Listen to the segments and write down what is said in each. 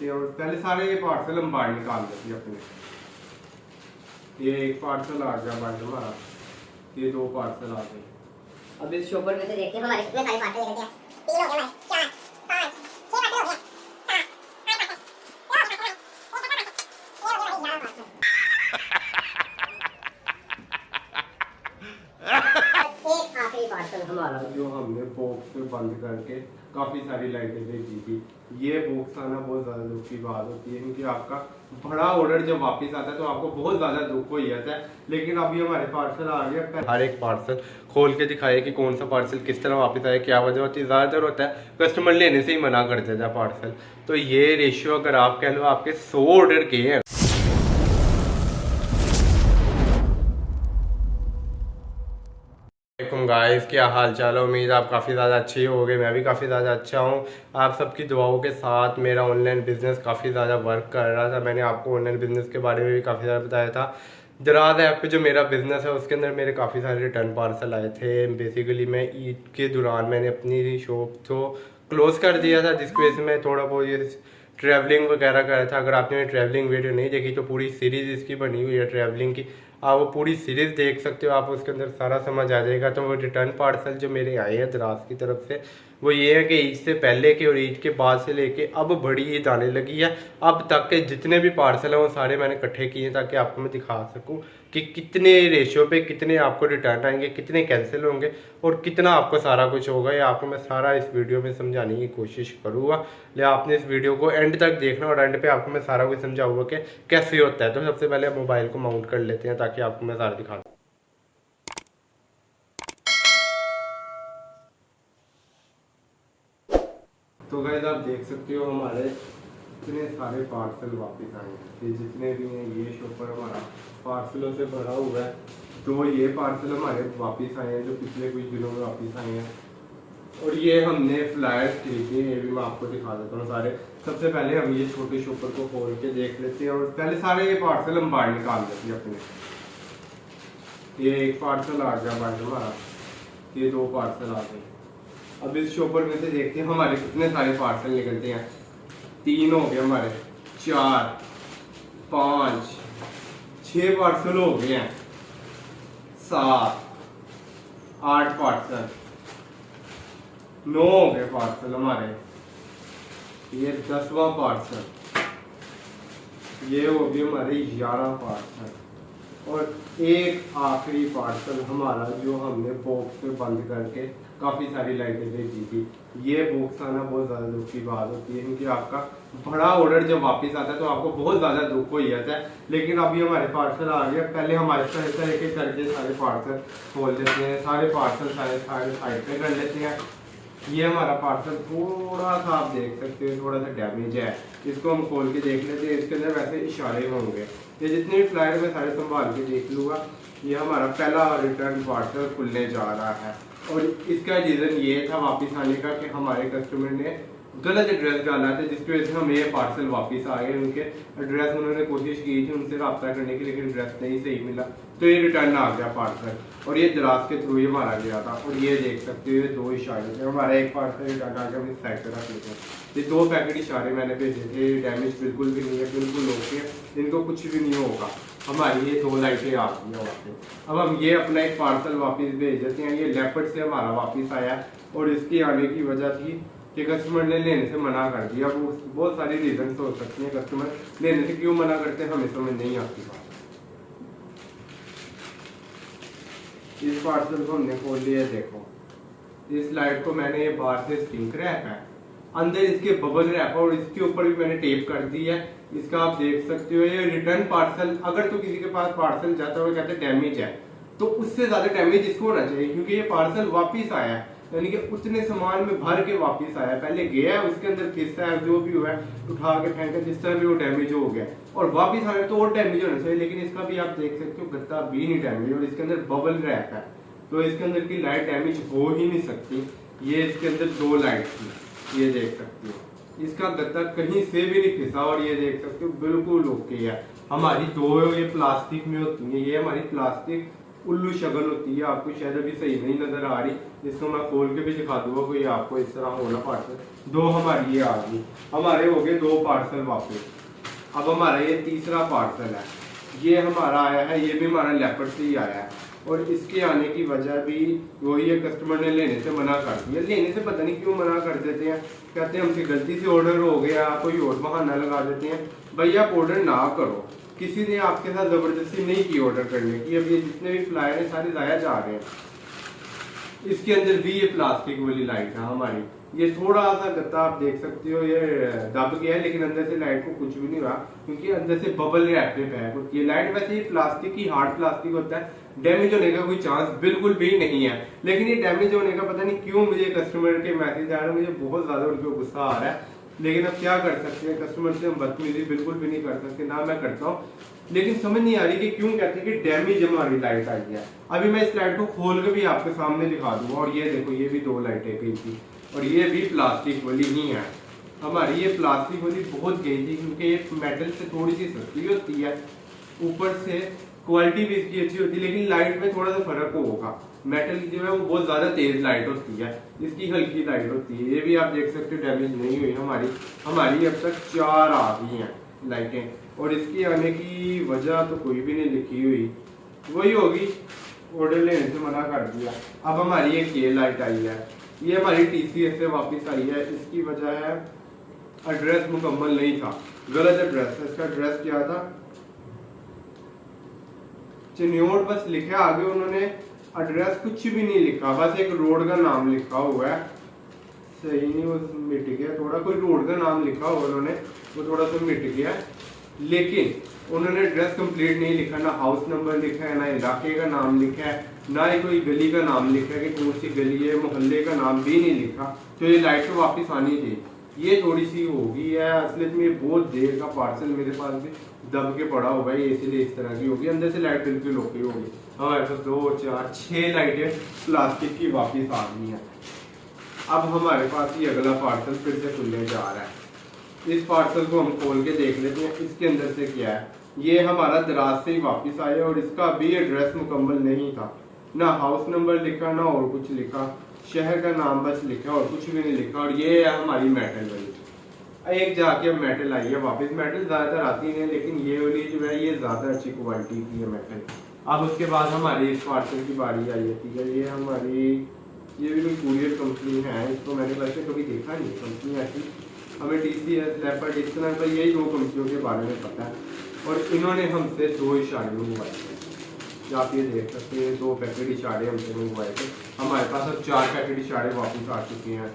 हैं और पहले सारे ये पार्सल हम बाहर निकाल देते हैं अपने। ये एक पार्सल आ गया बाहर हमारा, ये 2 पार्सल आ गए। अब इस शॉपर में से देखते हैं हमारे कितने सारे पार्सल निकलते हैं। 3 हो गए हमारे, 4 5 6 पार्सल हो गए, 7 आखिरी पार्सल हमारा जो हमने बॉक्स में बंद करके काफ़ी सारी लाइटें भेजी थी। ये बॉक्स आना बहुत ज़्यादा दुख की बात होती है, क्योंकि आपका बड़ा ऑर्डर जब वापस आता है तो आपको बहुत ज़्यादा दुख हो जाता है। लेकिन अभी हमारे पार्सल आ गया। हर एक पार्सल खोल के दिखाए कि कौन सा पार्सल किस तरह वापस आया, क्या वजह होती है। ज़्यादातर होता है कस्टमर लेने से ही मना कर देता है पार्सल। तो ये रेशियो अगर आप कह लो आपके 100 ऑर्डर किए हैं। गाइस, क्या हाल चाल है? उम्मीद आप काफ़ी ज़्यादा अच्छे हो गए। मैं भी काफ़ी ज़्यादा अच्छा हूँ। आप सबकी दुआओं के साथ मेरा ऑनलाइन बिजनेस काफ़ी ज़्यादा वर्क कर रहा था। मैंने आपको ऑनलाइन बिजनेस के बारे में भी काफ़ी ज़्यादा बताया था। दराज ऐप पे जो मेरा बिज़नेस है उसके अंदर मेरे काफ़ी सारे रिटर्न पार्सल आए थे। बेसिकली मैं ईद के दौरान मैंने अपनी शॉप को क्लोज़ कर दिया था, जिसकी वजह से मैं थोड़ा बहुत ये ट्रैवलिंग वगैरह कर रहा था। अगर आपने ट्रैवलिंग वीडियो नहीं देखी तो पूरी सीरीज़ इसकी बनी हुई है ट्रैवलिंग की, आप वो पूरी सीरीज़ देख सकते हो। आप उसके अंदर सारा समझ आ जाएगा। तो वो रिटर्न पार्सल जो मेरे आए हैं दराज की तरफ से, वो ये है कि ईद से पहले के और ईद के बाद से लेके अब बड़ी ईद आने लगी है, अब तक के जितने भी पार्सल हैं वो सारे मैंने इकट्ठे किए ताकि आपको मैं दिखा सकूं कि कितने रेशियो पे कितने आपको रिटर्न आएंगे, कितने कैंसिल होंगे और कितना आपको सारा कुछ होगा। ये आपको मैं सारा इस वीडियो में समझाने की कोशिश करूँगा। लिया आपने इस वीडियो को एंड तक देखना और एंड पे आपको मैं सारा कुछ समझाऊंगा कि कैसे होता है। तो सबसे पहले आप मोबाइल को माउंट कर लेते हैं ताकि आपको मैं सारा दिखा दूँ। तो गाइस, आप देख सकते हो हमारे इतने सारे पार्सल वापस आए हैं। ये जितने भी हैं ये शॉपर हमारा पार्सलों से भरा हुआ है। तो ये पार्सल हमारे वापस आए हैं जो पिछले कुछ दिनों में वापस आए हैं। और ये हमने फ्लायर्स खरीदे हैं, ये भी मैं आपको दिखा देता हूँ सारे। सबसे पहले हम ये छोटे शॉपर को खोल के देख लेते हैं और पहले सारे ये पार्सल हम बाहर निकाल देते हैं अपने। ये एक पार्सल आ गया बाहर हमारा, ये 2 पार्सल आ गए। अब इस शॉपर में से देखते हैं हमारे कितने सारे पार्सल निकलते हैं। 3 हो गए हमारे, 4 5 6 पार्सल हो गए हैं, 7 8 पार्सल, 9 हो गए पार्सल हमारे। ये 10वां पार्सल, ये हो गए हमारे 11 पार्सल और एक आखिरी पार्सल हमारा जो हमने बॉक्स में बंद करके काफ़ी सारी लाइटें भेजी थी। ये बॉक्स आना बहुत ज़्यादा दुख की बात होती है, क्योंकि आपका बड़ा ऑर्डर जब वापस आता है तो आपको बहुत ज़्यादा दुख हो जाता है। लेकिन अभी हमारे पार्सल आ गया। पहले हमारे तरह एक करके सारे पार्सल खोल लेते हैं, सारे पार्सल सारे साइड पे कर लेते हैं। ये हमारा पार्सल थोड़ा सा आप देख सकते हो थोड़ा सा डैमेज है, इसको हम खोल के देख लेते हैं। इसके अंदर वैसे इशारे होंगे, ये जितने भी फ्लायर में सारे संभाल के देख लूँगा। ये हमारा पहला रिटर्न पार्सल खुलने जा रहा है और इसका रीज़न ये था वापस आने का कि हमारे कस्टमर ने गलत एड्रेस डाला था, जिसकी वजह से हमें ये पार्सल वापस आ गए। उनके एड्रेस उन्होंने कोशिश की थी उनसे रब्ता करने की, लेकिन एड्रेस नहीं सही मिला, तो ये रिटर्न आ गया पार्सल और ये दराज के थ्रू ही मारा गया था। और ये देख सकते हो ये 2 इशारे थे। हमारा एक पार्सल रिटर्न आ गया, हम इस साइड पर रख लेते हैं। ये 2 पैकेट इशारे मैंने भेजे थे, डैमेज बिल्कुल भी नहीं है, बिल्कुल ओके, इनको कुछ भी नहीं होगा। हमारी ये 2 लाइटें आ गई हैं वापस। अब हम ये अपना एक पार्सल वापस भेज देते हैं। ये लेपर्ड से हमारा वापस आया और इसकी आने की वजह थी कि कस्टमर ने लेने से मना कर दिया। वो बहुत सारी रीजन हो सकती हैं, कस्टमर लेने से क्यों मना करते हैं हमें समझ नहीं आती बात। इस पार्सल को हमने खोल लिया, देखो इस लाइट को मैंने ये बाहर से स्टिंक रैप है, अंदर इसके बबल रैप है और इसके ऊपर भी मैंने टेप कर दी है। इसका आप देख सकते हो ये रिटर्न पार्सल। अगर तो किसी के पास पार्सल जाता है कहते डैमेज है, तो उससे ज्यादा डैमेज इसको होना चाहिए, क्योंकि ये पार्सल वापिस आया है, यानी कि उतने सामान में भर के वापस आया। पहले गया है उसके अंदर किस्सा है, जो भी हुआ है उठा के फेंका, जिस तरह भी वो डैमेज हो गया और वापस आया तो और डैमेज होना चाहिए। लेकिन इसका भी आप देख सकते हो गत्ता भी नहीं डैमेज और इसके अंदर बबल रैप है, तो इसके अंदर की लाइट डैमेज हो ही नहीं सकती। ये इसके अंदर 2 लाइट थी, ये देख सकते हो इसका गत्ता कहीं से भी नहीं फिसा और ये देख सकते हो बिल्कुल ओके है। हमारी 2 ये प्लास्टिक में होती है, ये हमारी प्लास्टिक उल्लू शगन होती है, आपको शायद अभी सही नहीं नजर आ रही, इसको मैं खोल के भी दिखा दूंगा कोई आपको इस तरह होना पार्सल। 2 हमारी ये आ गई, हमारे हो गए 2 पार्सल वापस। अब हमारा ये तीसरा पार्सल है, ये हमारा आया है, ये भी हमारा लेपर्ड से ही आया है। और इसके आने की वजह भी वही है, कस्टमर ने लेने से मना कर दिया। लेने से पता नहीं क्यों मना कर देते हैं, कहते हैं हमसे गलती से ऑर्डर हो गया, कोई और बहाना लगा देते हैं। भैया आप ऑर्डर ना करो, किसी ने आपके साथ जबरदस्ती नहीं की ऑर्डर करने की। अब ये जितने भी फ्लायर हैं सारे जाया जा रहे हैं। इसके अंदर भी ये प्लास्टिक वाली लाइट है हमारी, ये थोड़ा सा गत्ता आप देख सकते हो, ये दब गया है, लेकिन अंदर से लाइट को कुछ भी नहीं हुआ क्योंकि अंदर से बबल रैप में है। ये लाइट वैसे ही प्लास्टिक की, हार्ड प्लास्टिक होता है, डैमेज होने का कोई चांस बिल्कुल भी नहीं है। लेकिन ये डैमेज होने का पता नहीं क्यों मुझे कस्टमर के मैसेज आ रहे हैं, मुझे बहुत ज्यादा उनके गुस्सा आ रहा है। लेकिन अब क्या कर सकते हैं, कस्टमर से हम बदतमीजी बिल्कुल भी नहीं कर सकते, ना मैं करता हूँ। लेकिन समझ नहीं आ रही कि क्यों कहते हैं कि डैमेज हमारी लाइट आई है। अभी मैं इस लाइट को खोल के भी आपके सामने दिखा दूंगा। और ये देखो, ये भी 2 लाइटें गई थी और ये भी प्लास्टिक वाली ही है हमारी। ये प्लास्टिक वाली बहुत गई थी क्योंकि ये मेटल से थोड़ी सी सस्ती होती है, ऊपर से क्वालिटी भी इसकी अच्छी होती है, लेकिन लाइट में थोड़ा सा फर्क होगा। मेटल की जो है वो बहुत ज्यादा तेज लाइट होती है, इसकी हल्की लाइट होती है। ये भी आप देख सकते हो डैमेज नहीं हुई हमारी अब तक 4 आ गई हैं लाइटें। और इसकी आने की वजह तो कोई भी नहीं लिखी हुई, वही होगी ऑर्डर लेने से मना कर दिया। अब हमारी एक ये लाइट आई है, ये हमारी TCS से वापस आई है। इसकी वजह है एड्रेस मुकम्मल नहीं था, गलत एड्रेस है। इसका एड्रेस क्या था, चिन्योट बस लिखा, आगे उन्होंने एड्रेस कुछ भी नहीं लिखा, बस एक रोड का नाम लिखा हुआ है। सही नहीं, वो मिट गया थोड़ा, कोई रोड का नाम लिखा हुआ उन्होंने, वो थोड़ा सा मिट गया। लेकिन उन्होंने एड्रेस कंप्लीट नहीं लिखा, ना हाउस नंबर लिखा है, ना इलाके का नाम लिखा है, ना ही कोई गली का नाम लिखा है कि कौन सी गली है, मोहल्ले का नाम भी नहीं लिखा। तो ये लाइट तो वापस आनी थी, ये थोड़ी सी होगी है। असलियत में बहुत देर का पार्सल मेरे पास भी दब के पड़ा हुआ है, इसीलिए इस तरह की होगी। अंदर से लाइट बिल्कुल ओके होगी। हमारे पास 2 4 6 लाइटें प्लास्टिक की वापस आ गई हैं। अब हमारे पास ये अगला पार्सल फिर से खुलने जा रहा है। इस पार्सल को हम खोल के देख लेते हैं इसके अंदर से क्या है। ये हमारा दराज से ही वापस आया और इसका भी एड्रेस मुकम्मल नहीं था, ना हाउस नंबर लिखा, ना और कुछ लिखा, शहर का नाम बस लिखा और कुछ भी नहीं लिखा। और ये है हमारी मेटल वाली, एक जाके अब मेटल आई है वापस। मेटल ज्यादातर आती है, लेकिन ये वाली जो है ये ज्यादा अच्छी क्वालिटी की है मेटल। अब उसके बाद हमारी इस पार्सल की बारी आई होती है। ये हमारी, ये भी कोई कुरियर कंपनी है, इसको मैंने वैसे कभी देखा नहीं कंपनी ऐसी। हमें TCS, लेपर्ड, इस तरह का यही 2 कंपनियों के बारे में पता है। और इन्होंने हमसे 2 इशारे मंगवाए थे, आप ये देख सकते हैं 2 पैकेट इशारे हमसे मंगवाए थे। हमारे पास अब 4 पैकेट इशारे वापस आ चुके हैं।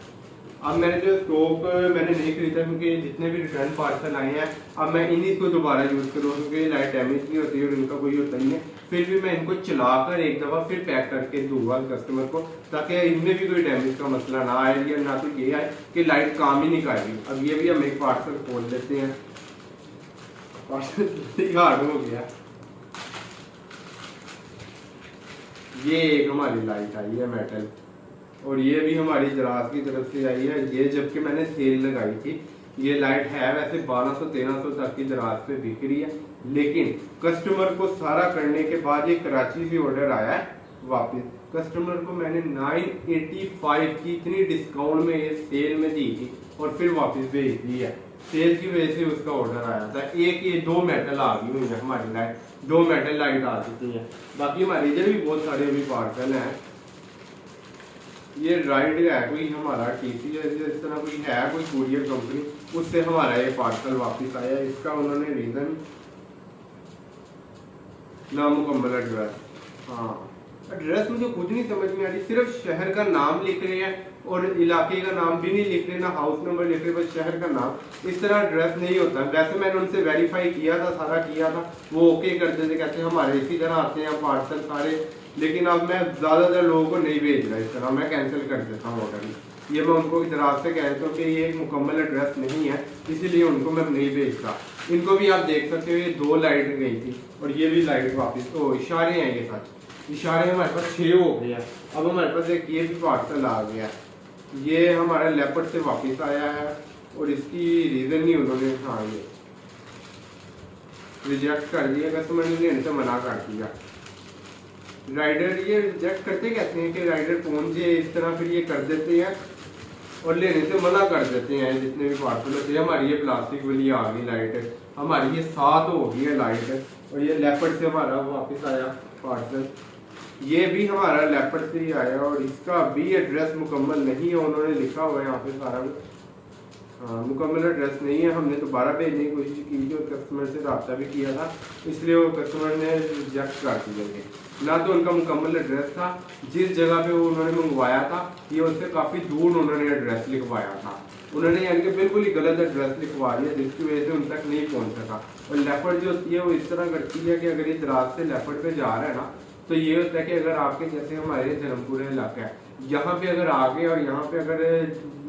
अब मैंने जो स्टॉक मैंने नहीं खरीदा क्योंकि जितने भी रिटर्न पार्सल आए हैं अब मैं इन्हीं को दोबारा यूज़ करूँ, क्योंकि लाइट डैमेज नहीं होती और इनका कोई होता नहीं है। फिर भी मैं इनको चलाकर एक दफ़ा फिर पैक करके दूंगा कस्टमर को, ताकि इनमें भी कोई डैमेज का मसला ना आए, या ना तो ये आए कि लाइट काम ही नहीं कर रही। अब ये भी हम एक पार्सल खोल लेते हैं, पार्सल हार्ड हो गया। ये एक हमारी लाइट आई है मेटल, और ये भी हमारी दराज की तरफ से आई है। ये जबकि मैंने सेल लगाई थी, ये लाइट है वैसे 1200-1300 तक की दराज पे बिक रही है, लेकिन कस्टमर को सारा करने के बाद ये कराची से ऑर्डर आया है वापस। कस्टमर को मैंने 985 की इतनी डिस्काउंट में ये सेल में दी थी और फिर वापस भेज दी है। सेल की वजह से उसका ऑर्डर आया था। एक ये 2 मेटल आ गई हुई है हमारी लाइट, 2 मेटल लाइट आ चुकी है। बाकी हमारे इधर भी बहुत सारे अभी पार्सल हैं। ये राइड है कोई हमारा TCS, इस तरह कोई है कोई कुरियर कंपनी, उससे हमारा ये पार्सल वापस आया। इसका उन्होंने रीजन नामुकम्मल एड्रेस, हाँ एड्रेस मुझे खुद नहीं समझ में आ रही, सिर्फ शहर का नाम लिख रहे हैं और इलाके का नाम भी नहीं लिख रहे, ना हाउस नंबर लिख रहे, बस शहर का नाम। इस तरह एड्रेस नहीं होता। वैसे मैंने उनसे वेरीफाई किया था, सारा किया था, वो ओके करते थे, कहते हमारे इसी तरह आते हैं पार्सल सारे। लेकिन अब मैं ज़्यादातर लोगों को नहीं भेज रहा इस तरह, मैं कैंसिल कर देता हूँ ऑर्डर। ये मैं उनको इतराज़ से कहता हूँ कि ये एक मुकम्मल एड्रेस नहीं है, इसीलिए उनको मैं नहीं भेजता। इनको भी आप देख सकते हो, ये 2 लाइट गई थी और ये भी लाइट वापस। तो इशारे हैं, ये सच इशारे हमारे पास 6 हो गए हैं। अब हमारे पास एक ये भी पार्सल आ गया, ये हमारा लेपर्ड से वापस आया है और इसकी रीज़न नहीं उन्होंने, हाँ ये रिजेक्ट कर दिया, कस्टमर ने लेने से मना कर दिया। राइडर ये रिजेक्ट करते कहते हैं कि राइडर पहुंचे इस तरह, फिर ये कर देते हैं और लेने से मना कर देते हैं जितने भी पार्सल होते हैं। हमारी ये प्लास्टिक वाली आ गई लाइट, हमारी ये 7 हो गई है लाइट। और ये लेपर्ड से हमारा वापस आया पार्सल, ये भी हमारा लेपर्ड से ही आया और इसका भी एड्रेस मुकम्मल नहीं है, उन्होंने लिखा हुआ है यहाँ पे सारा मुकम्मल एड्रेस नहीं है। हमने दोबारा भेजने की कोशिश की थी और कस्टमर से रब्ता भी किया था, इसलिए वो कस्टमर ने रिजेक्ट कर दिए। ना तो उनका मुकम्मल एड्रेस था, जिस जगह पे वो उन्होंने मंगवाया था ये उससे काफ़ी दूर उन्होंने एड्रेस लिखवाया था। उन्होंने यानी कि बिल्कुल ही गलत एड्रेस लिखवा दिया जिसकी वजह से उन तक नहीं पहुंच सका। और लेपर्ड जो होती है वो इस तरह करती है कि अगर ये दराज से लेपर्ड पे जा रहा है ना, तो ये होता है कि अगर आपके जैसे हमारे धर्मपुर इलाका है, यहाँ पे अगर आगे और यहाँ पे अगर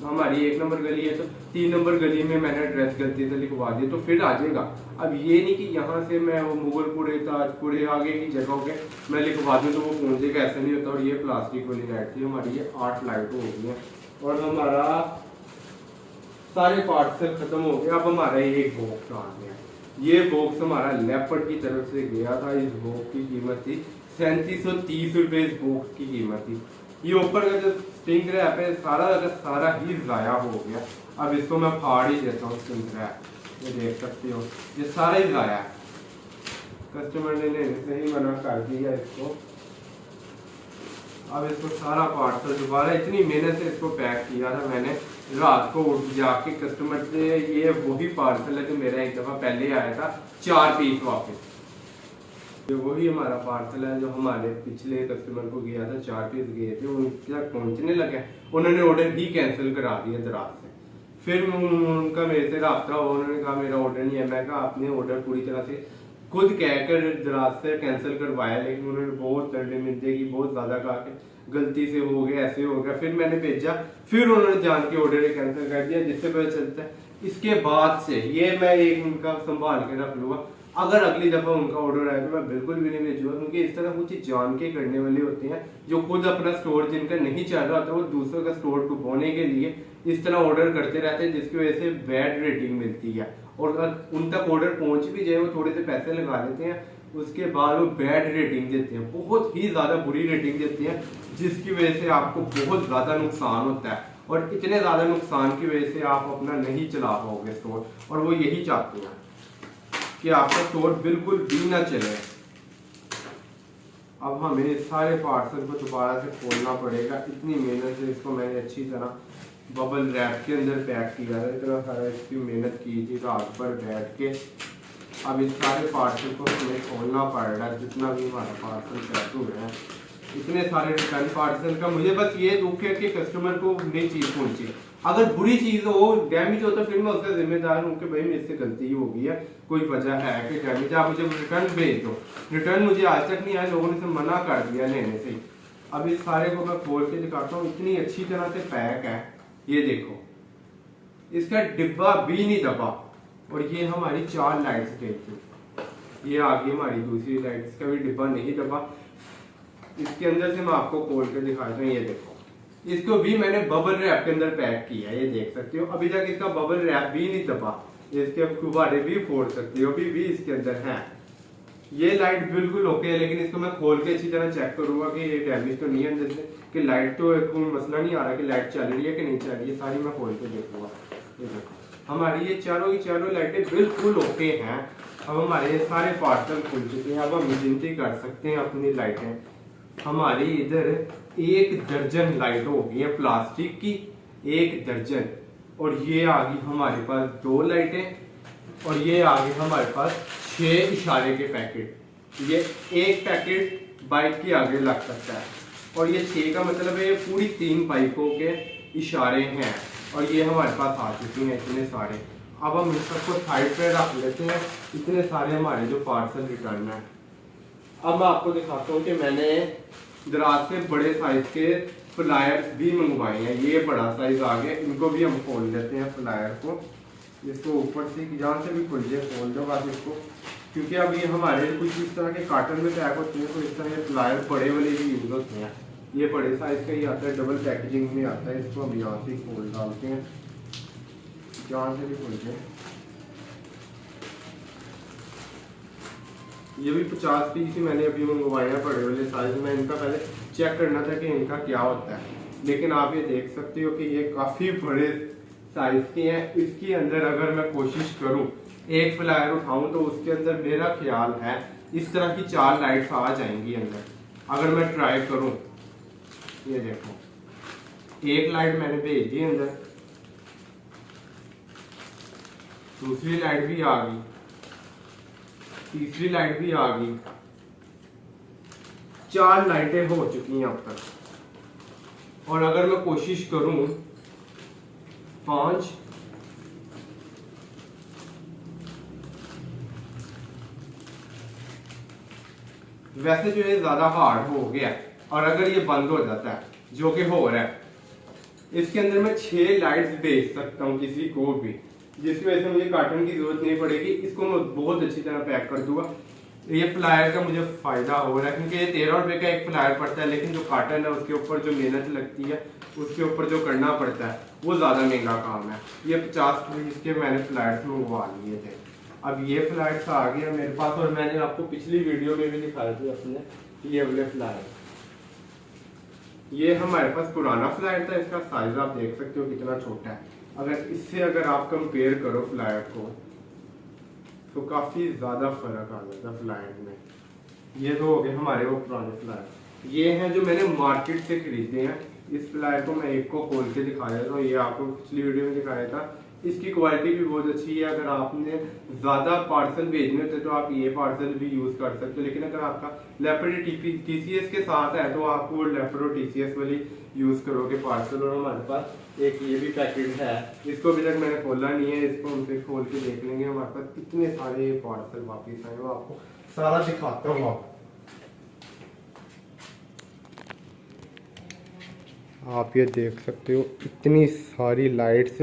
हमारी 1 नंबर गली है तो 3 नंबर गली में मैंने एड्रेस गलती से लिखवा दिया तो फिर आ जाएगा। अब ये नहीं कि यहाँ से मैं वो मुगलपुरे ताजपुरे आगे की जगहों के मैं लिखवा दूँ तो वो पहुँचेगा, ऐसा नहीं होता। और ये प्लास्टिक वाली लाइट थी हमारी, ये 8 लाइट हो गई है और हमारा सारे पार्सल खत्म हो गए। अब हमारा एक बॉक्स आ गया, ये बॉक्स हमारा लेपर्ड की तरफ से गया था। इस बॉक्स की कीमत थी 3730 रुपये, इस बॉक्स की कीमत थी। ये ऊपर का जो स्टिंग रैप है सारा ही ज़ाया हो गया। अब इसको मैं फाड़ ही देता हूँ स्टिंग रैप, ये देख सकते हो ये सारा ही ज़ाया है। कस्टमर ने लेने से ही मना कर दिया इसको। अब इसको सारा पार्सल दोबारा, इतनी मेहनत से इसको पैक किया था मैंने, रात को उठ जाके कस्टमर से, ये वही पार्सल है जो मेरा एक दफ़ा पहले आया था 4 पीस वापस। ये वही हमारा पार्सल है जो हमारे पिछले कस्टमर को गया था, 4 पीस गए थे, उनके तक पहुंचने लगे, उन्होंने ऑर्डर ही कैंसिल करा दिया दराज से। फिर उनका मेरे से रब्ता हुआ, उन्होंने कहा मेरा ऑर्डर नहीं है। मैं कहा आपने ऑर्डर पूरी तरह से खुद कहकर दराज से कैंसिल करवाया, लेकिन उन्होंने बहुत तंडे मिलते की बहुत ज़्यादा कहा कि गलती से हो गया, ऐसे हो गया। फिर मैंने भेजा, फिर उन्होंने जान के ऑर्डर कैंसिल कर दिया, जिससे पता चलता है। इसके बाद से ये मैं एक उनका संभाल के रख लूँगा, अगर अगली दफ़ा उनका ऑर्डर आए तो मैं बिल्कुल भी नहीं भेजूंगा, क्योंकि इस तरह कुछ जान के करने वाले होते हैं जो खुद अपना स्टोर जिनका नहीं चल रहा होता वो दूसरों का स्टोर डुबोने के लिए इस तरह ऑर्डर करते रहते हैं, जिसकी वजह से बैड रेटिंग मिलती है। और अगर उन तक ऑर्डर पहुंच भी जाए वो थोड़े से पैसे लगा लेते हैं, उसके बाद वो बैड रेटिंग देते हैं, बहुत ही ज़्यादा बुरी रेटिंग देते हैं, जिसकी वजह से आपको बहुत ज़्यादा नुकसान होता है। और इतने ज़्यादा नुकसान की वजह से आप अपना नहीं चला पाओगे स्टोर, और वो यही चाहते हैं कि आपका स्टोर बिल्कुल भी ना चले। अब हमें सारे पार्सल को दोबारा से खोलना पड़ेगा। इतनी मेहनत से इसको मैंने अच्छी तरह बबल रैप के अंदर पैक किया है, इतना सारा इसकी मेहनत की थी रात भर बैठ के। अब इस सारे पार्सल को हमें खोलना पड़ रहा है, जितना भी हमारा पार्सल पैक हुए हैं। इतने सारे रिटर्न पार्सल का मुझे बस ये दुख है कि कस्टमर को नई चीज़ पहुंची। अगर बुरी चीज़ हो, डैमेज हो, तो फिर मैं उसका जिम्मेदार हूँ कि भाई मेरे से गलती ही हो गई है, कोई वजह है कि डैमेज, आप मुझे रिटर्न भेज दो। रिटर्न मुझे आज तक नहीं आया, लोगों ने से मना कर दिया लेने से। अब इस सारे को मैं खोल के दिखाता हूँ, इतनी अच्छी तरह से पैक है, ये देखो, इसका डिब्बा भी नहीं दबा। और ये हमारी 4 लाइट्स देखी, ये आ गई हमारी दूसरी लाइट, इसका भी डिब्बा नहीं दबा। इसके अंदर से मैं आपको खोल के दिखाता हूँ, ये देखो, इसको भी मैंने बबल रैप के अंदर पैक किया है, ये देख सकते हो। अभी तक इसका बबल रैप भी नहीं दबा, इसके गुब्बारे भी फोड़ सकते हो, अभी भी इसके अंदर है। ये लाइट बिल्कुल ओके है, लेकिन इसको मैं खोल के अच्छी तरह चेक करूंगा कि ये डैमेज तो नहीं है अंदर से, कि लाइट तो कोई मसला नहीं आ रहा कि लाइट चल रही है कि नहीं चल रही है, सारी मैं खोल के देखूंगा। ये देखो, हमारी ये चारों की चारों लाइटें बिल्कुल ओके हैं। अब हमारे सारे पार्सल खुल चुके हैं, अब हम गिनती कर सकते हैं अपनी लाइटें। हमारी इधर 1 दर्जन लाइट हो गई है प्लास्टिक की, 1 दर्जन। और ये आ गई हमारे पास 2 लाइटें, और ये आ गई हमारे पास 6 इशारे के पैकेट। ये एक पैकेट बाइक के आगे लग सकता है, और ये 6 का मतलब है ये पूरी 3 बाइकों के इशारे हैं। और ये हमारे पास आ चुके हैं इतने सारे। अब हम इन सबको साइड पे रख लेते हैं, इतने सारे हमारे जो पार्सल रिटर्न है। अब मैं आपको दिखाता हूँ कि मैंने दराज से बड़े साइज के फ्लायर्स भी मंगवाए हैं। ये बड़ा साइज आ गया, इनको भी हम खोल लेते हैं फ्लायर को। इसको ऊपर से जहाँ से भी खुल जाए खोल दो बस इसको, क्योंकि अब ये हमारे कुछ इस तरह के कार्टन में पैक होते हैं, तो इस तरह के फ्लायर बड़े वाले भी यूज होते हैं। ये बड़े साइज का ही आता है, डबल पैकेजिंग में आता है। इसको हम यहाँ से खोल डालते हैं, जहाँ से भी खुल जाए। ये भी 50 पीस ही मैंने अभी मंगवाए हैं बड़े वाले साइज में। इनका पहले चेक करना था कि इनका क्या होता है, लेकिन आप ये देख सकते हो कि ये काफ़ी बड़े साइज के हैं। इसके अंदर अगर मैं कोशिश करूं एक फ्लायर उठाऊं तो उसके अंदर मेरा ख्याल है इस तरह की 4 लाइट्स आ जाएंगी अंदर, अगर मैं ट्राई करूं। ये देखो, एक लाइट मैंने भेज दी अंदर, दूसरी लाइट भी आ गई, तीसरी लाइट भी आ गई, 4 लाइटें हो चुकी हैं अब तक। और अगर मैं कोशिश करूं 5, वैसे जो ये ज्यादा हार्ड हो गया है, और अगर ये बंद हो जाता है जो कि हो रहा है, इसके अंदर मैं 6 लाइट्स भेज सकता हूँ किसी को भी, जिसकी वजह से मुझे कार्टन की जरूरत नहीं पड़ेगी। इसको मैं बहुत अच्छी तरह पैक कर दूंगा। ये फ्लायर का मुझे फायदा हो रहा है क्योंकि ये 13 रुपए का एक फ्लायर पड़ता है, लेकिन जो कार्टन है उसके ऊपर जो मेहनत लगती है, उसके ऊपर जो करना पड़ता है, वो ज्यादा महंगा काम है। ये 50 पीस के मैंने फ्लायर्स मंगवा लिए थे। अब ये फ्लायर्स आ गया मेरे पास, और मैंने आपको पिछली वीडियो में भी दिखाए थे अपने ये वाले फ्लायर। ये हमारे पास पुराना फ्लायर था, इसका साइज आप देख सकते हो कितना छोटा है। अगर आप कंपेयर करो फ्लायर को तो काफी ज्यादा फर्क आ जाता है फ्लायर में। ये तो हो गए हमारे वो पुराने फ्लायर। ये हैं जो मैंने मार्केट से खरीदे हैं। इस फ्लायर को मैं एक को खोल के दिखाया था, ये आपको पिछली वीडियो में दिखाया था। इसकी क्वालिटी भी बहुत अच्छी है। अगर आपने ज़्यादा पार्सल भेजने होते तो आप ये पार्सल भी यूज़ कर सकते हो, लेकिन अगर आपका लेपर्डो TCS के साथ है तो आप वो लेपर्डो TCS वाली यूज़ करोगे पार्सल। और हमारे पास एक ये भी पैकेट है, इसको अभी तक मैंने खोला नहीं है, इसको हमसे खोल के देख लेंगे। हमारे पास कितने सारे पार्सल वापिस आए, वो आपको सारा दिखाता हूँ। आप ये देख सकते हो इतनी सारी लाइट्स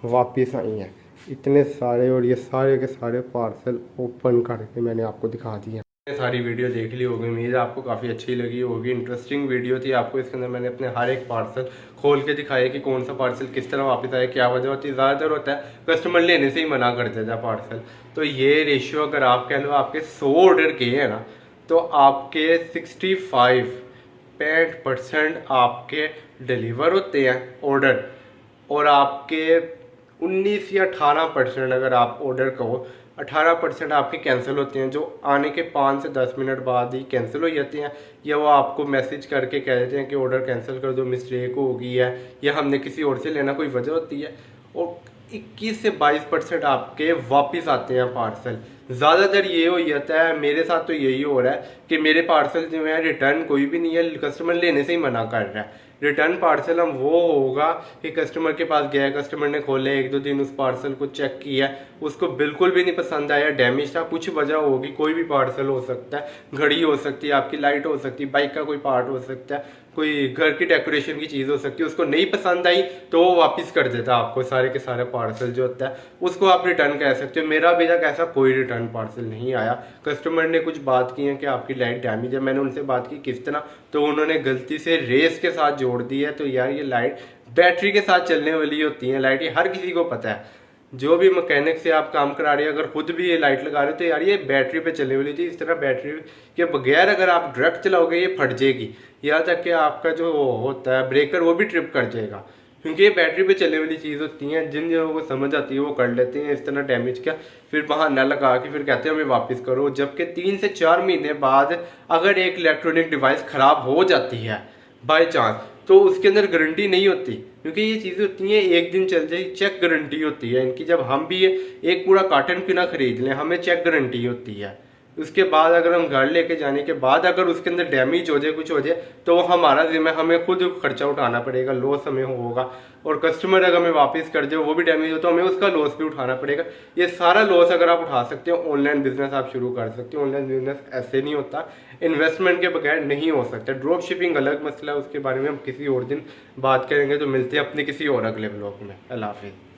वापस आई हैं, इतने सारे, और ये सारे के सारे पार्सल ओपन करके मैंने आपको दिखा दिए हैं। सारी वीडियो देख ली होगी, उम्मीद है आपको काफ़ी अच्छी लगी होगी। इंटरेस्टिंग वीडियो थी। आपको इसके अंदर मैंने अपने हर एक पार्सल खोल के दिखाया कि कौन सा पार्सल किस तरह वापस आया, क्या वजह होती है। ज़्यादातर होता है कस्टमर लेने से ही मना कर देता है पार्सल। तो ये रेशियो अगर आप कह लो आपके 100 ऑर्डर किए हैं ना, तो आपके 65% आपके डिलीवर होते हैं ऑर्डर, और आपके 19 या 18% अगर आप ऑर्डर कहो, 18% आपके कैंसिल होते हैं, जो आने के 5 से 10 मिनट बाद ही कैंसिल हो जाते हैं, या वो आपको मैसेज करके कह देते हैं कि ऑर्डर कैंसिल कर दो, मिस्टेक हो गई है, या हमने किसी और से लेना, कोई वजह होती है। और 21 से 22% आपके वापस आते हैं पार्सल। ज़्यादातर ये हो जाता है, मेरे साथ तो यही हो रहा है कि मेरे पार्सल जो है रिटर्न कोई भी नहीं है, कस्टमर लेने से ही मना कर रहा है। रिटर्न पार्सल हम वो होगा कि कस्टमर के पास गया, कस्टमर ने खोले, 1-2 दिन उस पार्सल को चेक किया, उसको बिल्कुल भी नहीं पसंद आया, डैमेज था, कुछ वजह होगी, कोई भी पार्सल हो सकता है, घड़ी हो सकती है, आपकी लाइट हो सकती है, बाइक का कोई पार्ट हो सकता है, कोई घर की डेकोरेशन की चीज़ हो सकती है, उसको नहीं पसंद आई तो वो वापस कर देता है आपको। सारे के सारे पार्सल जो होता है उसको आप रिटर्न कह सकते हो। मेरा अभी तक ऐसा कोई रिटर्न पार्सल नहीं आया। कस्टमर ने कुछ बात की है कि आपकी लाइट डैमेज है, मैंने उनसे बात की किस तरह, तो उन्होंने गलती से रेस के साथ जोड़ दी है। तो यार ये लाइट बैटरी के साथ चलने वाली होती है लाइट, ये हर किसी को पता है। जो भी मैकेनिक से आप काम करा रहे हो, अगर खुद भी ये लाइट लगा रहे हो तो यार ये बैटरी पे चलने वाली थी। इस तरह बैटरी के बगैर अगर आप डायरेक्ट चलाओगे ये फट जाएगी, यहाँ तक कि आपका जो होता है ब्रेकर वो भी ट्रिप कर जाएगा, क्योंकि ये बैटरी पे चलने वाली चीज़ होती हैं। जिन लोगों को समझ आती है वो कर लेते हैं इस तरह डैमेज का, फिर बहाना लगा के फिर कहते हैं हमें वापस करो। जबकि 3 से 4 महीने बाद अगर एक इलेक्ट्रॉनिक डिवाइस ख़राब हो जाती है बाय चांस, तो उसके अंदर गारंटी नहीं होती, क्योंकि ये चीज़ें होती हैं एक दिन चल जाए, चेक गारंटी होती है इनकी। जब हम भी एक पूरा कार्टन क्यों ना खरीद लें, हमें चेक गारंटी होती है। उसके बाद अगर हम घर लेके जाने के बाद अगर उसके अंदर डैमेज हो जाए, कुछ हो जाए, तो वो हमारा जिम्मा, हमें खुद खर्चा उठाना पड़ेगा, लॉस हमें होगा। और कस्टमर अगर हमें वापस कर दे, वो भी डैमेज हो, तो हमें उसका लॉस भी उठाना पड़ेगा। ये सारा लॉस अगर आप उठा सकते हो, ऑनलाइन बिजनेस आप शुरू कर सकते हो। ऑनलाइन बिजनेस ऐसे नहीं होता, इन्वेस्टमेंट के बगैर नहीं हो सकता। ड्रॉप शिपिंग अलग मसला है, उसके बारे में हम किसी और दिन बात करेंगे। तो मिलते हैं अपने किसी और अगले ब्लॉग में। अल्लाह हाफिज़।